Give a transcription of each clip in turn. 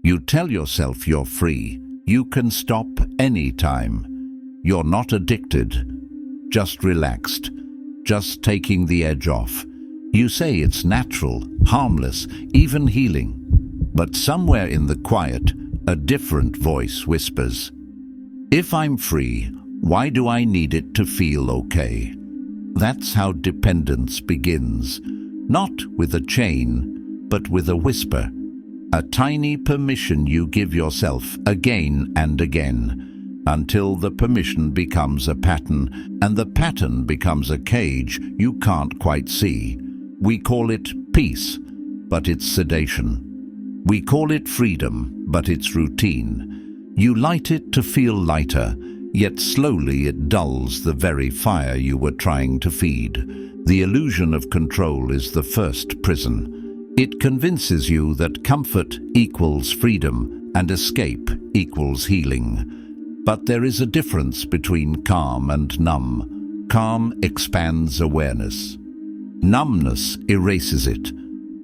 You tell yourself you're free. You can stop anytime. You're not addicted, just relaxed, just taking the edge off. You say it's natural, harmless, even healing. But somewhere in the quiet, a different voice whispers, "If I'm free, why do I need it to feel okay?" That's how dependence begins, not with a chain, but with a whisper, a tiny permission you give yourself again and again, until the permission becomes a pattern, and the pattern becomes a cage you can't quite see. We call it peace, but it's sedation. We call it freedom, but it's routine. You light it to feel lighter, yet slowly it dulls the very fire you were trying to feed. The illusion of control is the first prison. It convinces you that comfort equals freedom and escape equals healing. But there is a difference between calm and numb. Calm expands awareness. Numbness erases it.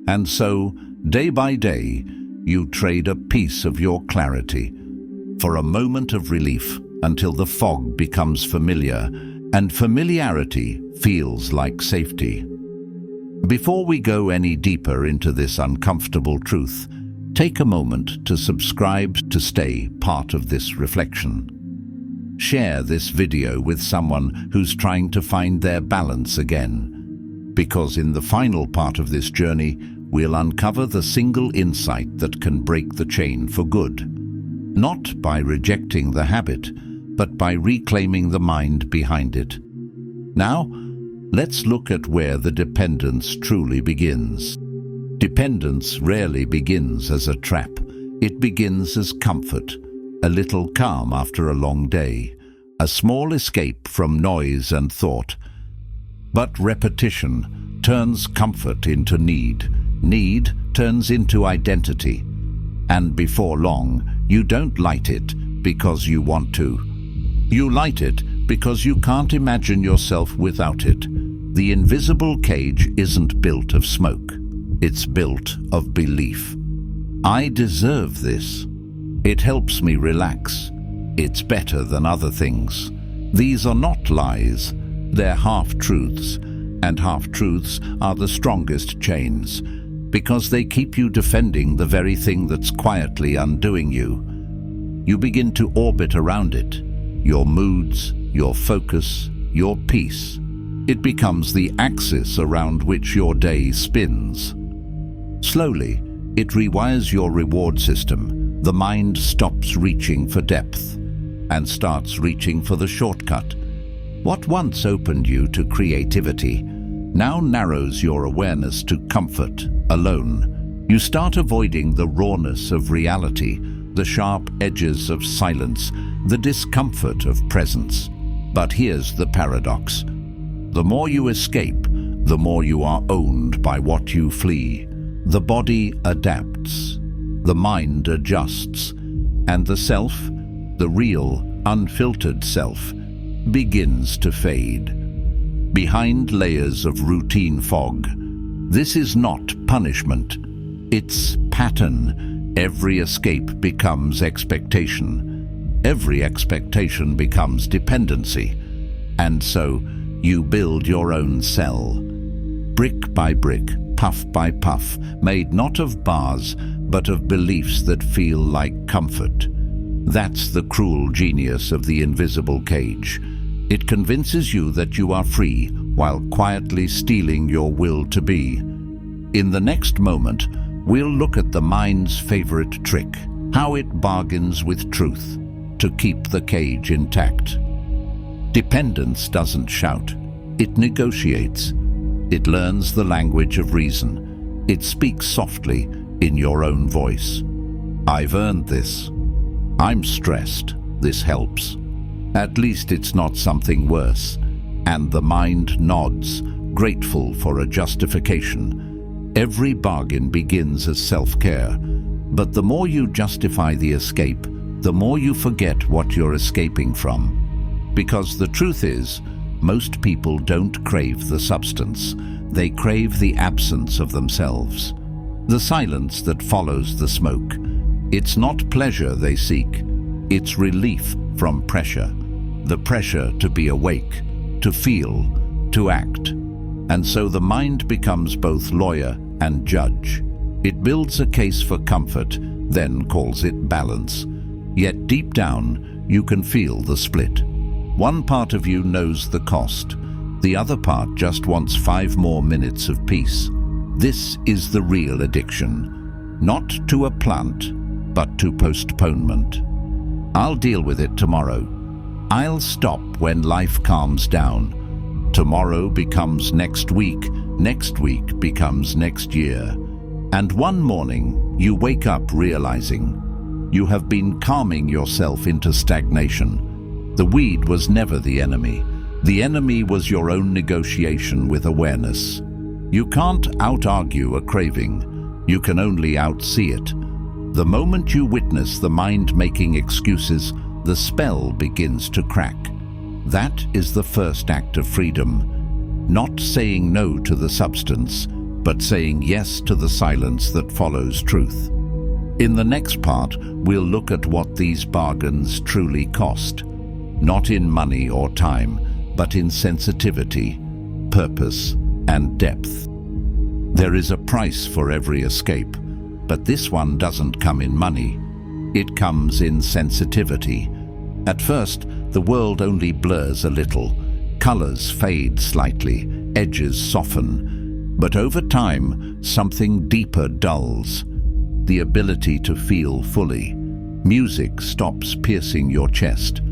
And so, day by day, you trade a piece of your clarity for a moment of relief until the fog becomes familiar, and familiarity feels like safety. Before we go any deeper into this uncomfortable truth, take a moment to subscribe to stay part of this reflection. Share this video with someone who's trying to find their balance again, because in the final part of this journey, we'll uncover the single insight that can break the chain for good. Not by rejecting the habit, but by reclaiming the mind behind it. Now, let's look at where the dependence truly begins. Dependence rarely begins as a trap. It begins as comfort, a little calm after a long day, a small escape from noise and thought. But repetition turns comfort into need. Need turns into identity. And before long, you don't light it because you want to. You light it because you can't imagine yourself without it. The invisible cage isn't built of smoke. It's built of belief. I deserve this. It helps me relax. It's better than other things. These are not lies. They're half-truths. And half-truths are the strongest chains, because they keep you defending the very thing that's quietly undoing you. You begin to orbit around it. Your moods, your focus, your peace. It becomes the axis around which your day spins. Slowly, it rewires your reward system. The mind stops reaching for depth and starts reaching for the shortcut. What once opened you to creativity now narrows your awareness to comfort alone. You start avoiding the rawness of reality, the sharp edges of silence, the discomfort of presence. But here's the paradox. The more you escape, the more you are owned by what you flee. The body adapts, the mind adjusts, and the self, the real, unfiltered self, begins to fade. Behind layers of routine fog, this is not punishment, it's pattern. Every escape becomes expectation. Every expectation becomes dependency. And so, you build your own cell. Brick by brick, puff by puff, made not of bars, but of beliefs that feel like comfort. That's the cruel genius of the invisible cage. It convinces you that you are free, while quietly stealing your will to be. In the next moment, we'll look at the mind's favorite trick, how it bargains with truth to keep the cage intact. Dependence doesn't shout, it negotiates. It learns the language of reason. It speaks softly in your own voice. I've earned this. I'm stressed. This helps. At least it's not something worse. And the mind nods, grateful for a justification. Every bargain begins as self-care. But the more you justify the escape, the more you forget what you're escaping from. Because the truth is, most people don't crave the substance. They crave the absence of themselves. The silence that follows the smoke. It's not pleasure they seek, it's relief from pressure. The pressure to be awake, to feel, to act. And so the mind becomes both lawyer and judge. It builds a case for comfort, then calls it balance. Yet deep down, you can feel the split. One part of you knows the cost. The other part just wants 5 more minutes of peace. This is the real addiction. Not to a plant, but to postponement. I'll deal with it tomorrow. I'll stop when life calms down. Tomorrow becomes next week becomes next year. And one morning, you wake up realizing you have been calming yourself into stagnation. The weed was never the enemy. The enemy was your own negotiation with awareness. You can't out-argue a craving. You can only out-see it. The moment you witness the mind making excuses, the spell begins to crack. That is the first act of freedom. Not saying no to the substance, but saying yes to the silence that follows truth. In the next part, we'll look at what these bargains truly cost. Not in money or time, but in sensitivity, purpose, and depth. There is a price for every escape, but this one doesn't come in money. It comes in sensitivity. At first, the world only blurs a little. Colors fade slightly, edges soften. But over time, something deeper dulls. The ability to feel fully. Music stops piercing your chest.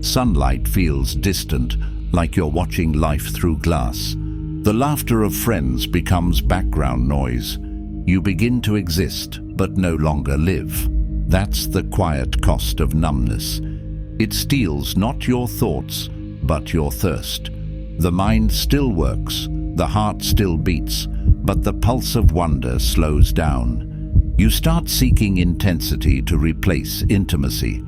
Sunlight feels distant, like you're watching life through glass. The laughter of friends becomes background noise. You begin to exist, but no longer live. That's the quiet cost of numbness. It steals not your thoughts, but your thirst. The mind still works, the heart still beats, but the pulse of wonder slows down. You start seeking intensity to replace intimacy,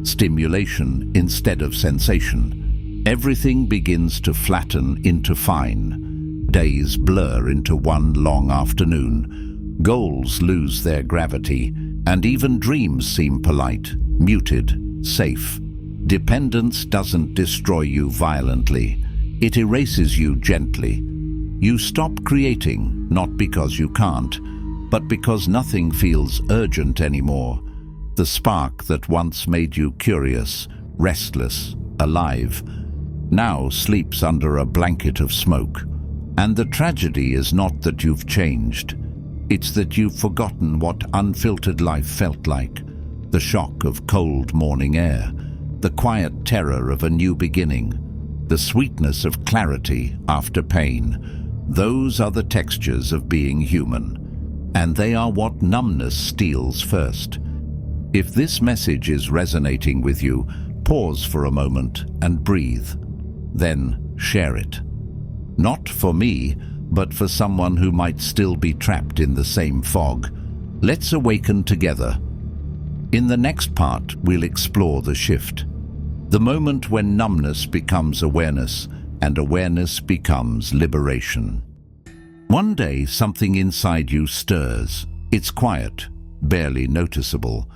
stimulation instead of sensation. Everything begins to flatten into fine. Days blur into one long afternoon. Goals lose their gravity, and even dreams seem polite, muted, safe. Dependence doesn't destroy you violently. It erases you gently. You stop creating, not because you can't, but because nothing feels urgent anymore. The spark that once made you curious, restless, alive, now sleeps under a blanket of smoke. And the tragedy is not that you've changed. It's that you've forgotten what unfiltered life felt like. The shock of cold morning air, the quiet terror of a new beginning, the sweetness of clarity after pain. Those are the textures of being human, and they are what numbness steals first. If this message is resonating with you, pause for a moment and breathe. Then share it. Not for me, but for someone who might still be trapped in the same fog. Let's awaken together. In the next part, we'll explore the shift. The moment when numbness becomes awareness, and awareness becomes liberation. One day, something inside you stirs. It's quiet, barely noticeable.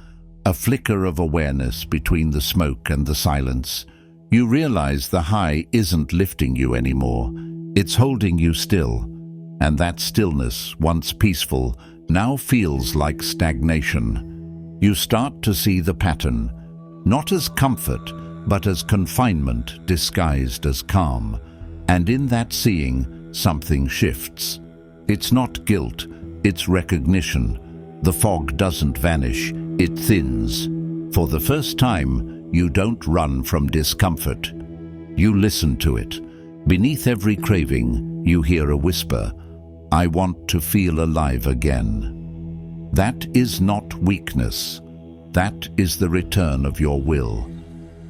A flicker of awareness between the smoke and the silence. You realize the high isn't lifting you anymore. It's holding you still. And that stillness, once peaceful, now feels like stagnation. You start to see the pattern, not as comfort, but as confinement disguised as calm. And in that seeing, something shifts. It's not guilt, it's recognition. The fog doesn't vanish, it thins. For the first time, you don't run from discomfort. You listen to it. Beneath every craving, you hear a whisper, "I want to feel alive again." That is not weakness. That is the return of your will.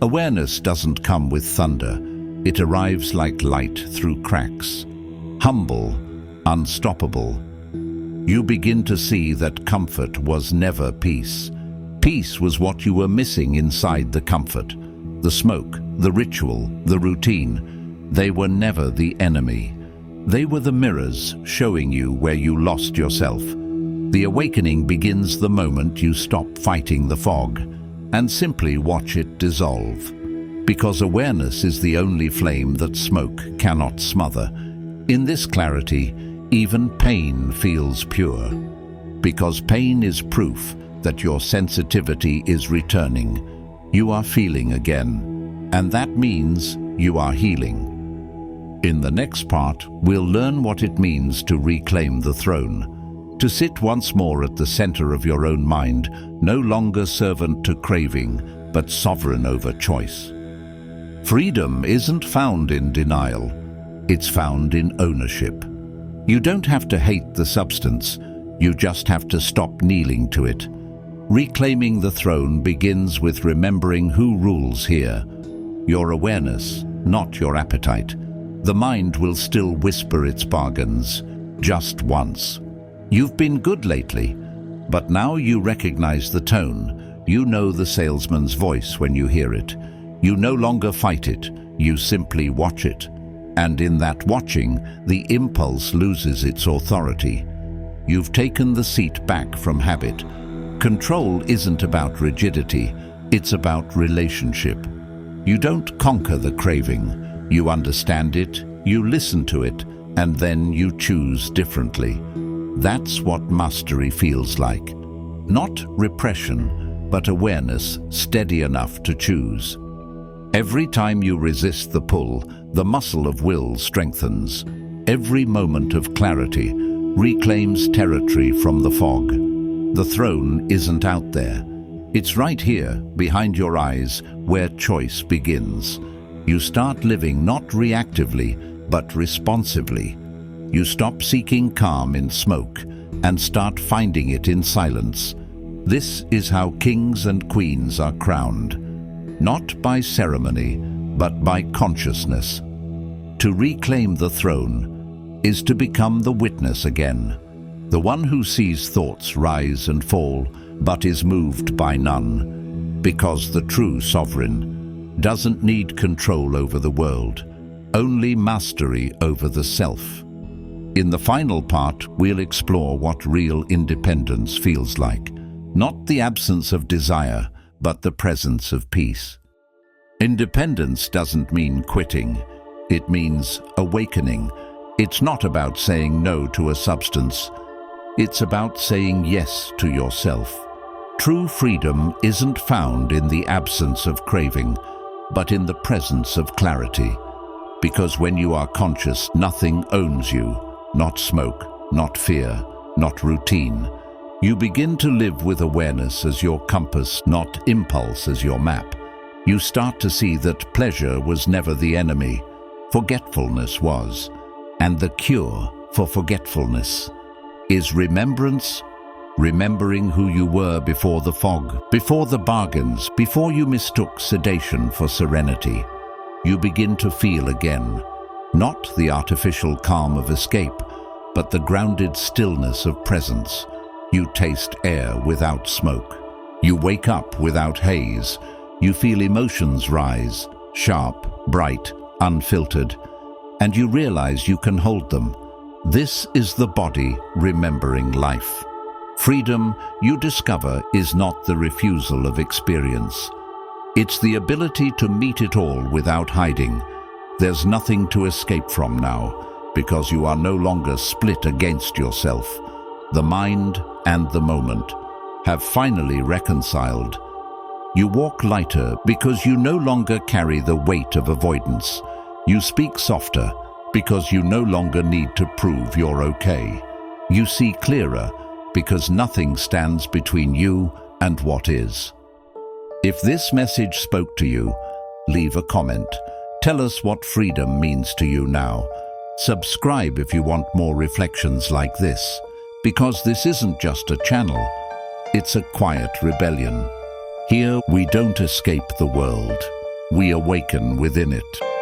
Awareness doesn't come with thunder. It arrives like light through cracks. Humble, unstoppable. You begin to see that comfort was never peace. Peace was what you were missing inside the comfort. The smoke, the ritual, the routine. They were never the enemy. They were the mirrors showing you where you lost yourself. The awakening begins the moment you stop fighting the fog and simply watch it dissolve. Because awareness is the only flame that smoke cannot smother. In this clarity, even pain feels pure. Because pain is proof that your sensitivity is returning. You are feeling again, and that means you are healing. In the next part, we'll learn what it means to reclaim the throne, to sit once more at the center of your own mind, no longer servant to craving, but sovereign over choice. Freedom isn't found in denial, it's found in ownership. You don't have to hate the substance, you just have to stop kneeling to it. Reclaiming the throne begins with remembering who rules here. Your awareness, not your appetite. The mind will still whisper its bargains, just once. You've been good lately, but now you recognize the tone. You know the salesman's voice when you hear it. You no longer fight it, you simply watch it. And in that watching, the impulse loses its authority. You've taken the seat back from habit. Control isn't about rigidity, it's about relationship. You don't conquer the craving, you understand it, you listen to it, and then you choose differently. That's what mastery feels like. Not repression, but awareness steady enough to choose. Every time you resist the pull, the muscle of will strengthens. Every moment of clarity reclaims territory from the fog. The throne isn't out there. It's right here, behind your eyes, where choice begins. You start living not reactively, but responsively. You stop seeking calm in smoke and start finding it in silence. This is how kings and queens are crowned. Not by ceremony, but by consciousness. To reclaim the throne is to become the witness again, the one who sees thoughts rise and fall, but is moved by none, because the true sovereign doesn't need control over the world, only mastery over the self. In the final part, we'll explore what real independence feels like, not the absence of desire, but the presence of peace. Independence doesn't mean quitting, it means awakening. It's not about saying no to a substance, it's about saying yes to yourself. True freedom isn't found in the absence of craving, but in the presence of clarity. Because when you are conscious, nothing owns you, not smoke, not fear, not routine. You begin to live with awareness as your compass, not impulse as your map. You start to see that pleasure was never the enemy, forgetfulness was. And the cure for forgetfulness is remembrance, remembering who you were before the fog, before the bargains, before you mistook sedation for serenity. You begin to feel again, not the artificial calm of escape, but the grounded stillness of presence. You taste air without smoke. You wake up without haze. You feel emotions rise, sharp, bright, unfiltered, and you realize you can hold them. This is the body remembering life. Freedom, you discover, is not the refusal of experience. It's the ability to meet it all without hiding. There's nothing to escape from now, because you are no longer split against yourself. The mind and the moment have finally reconciled. You walk lighter because you no longer carry the weight of avoidance. You speak softer because you no longer need to prove you're okay. You see clearer because nothing stands between you and what is. If this message spoke to you, leave a comment. Tell us what freedom means to you now. Subscribe if you want more reflections like this, because this isn't just a channel, it's a quiet rebellion. Here we don't escape the world, we awaken within it.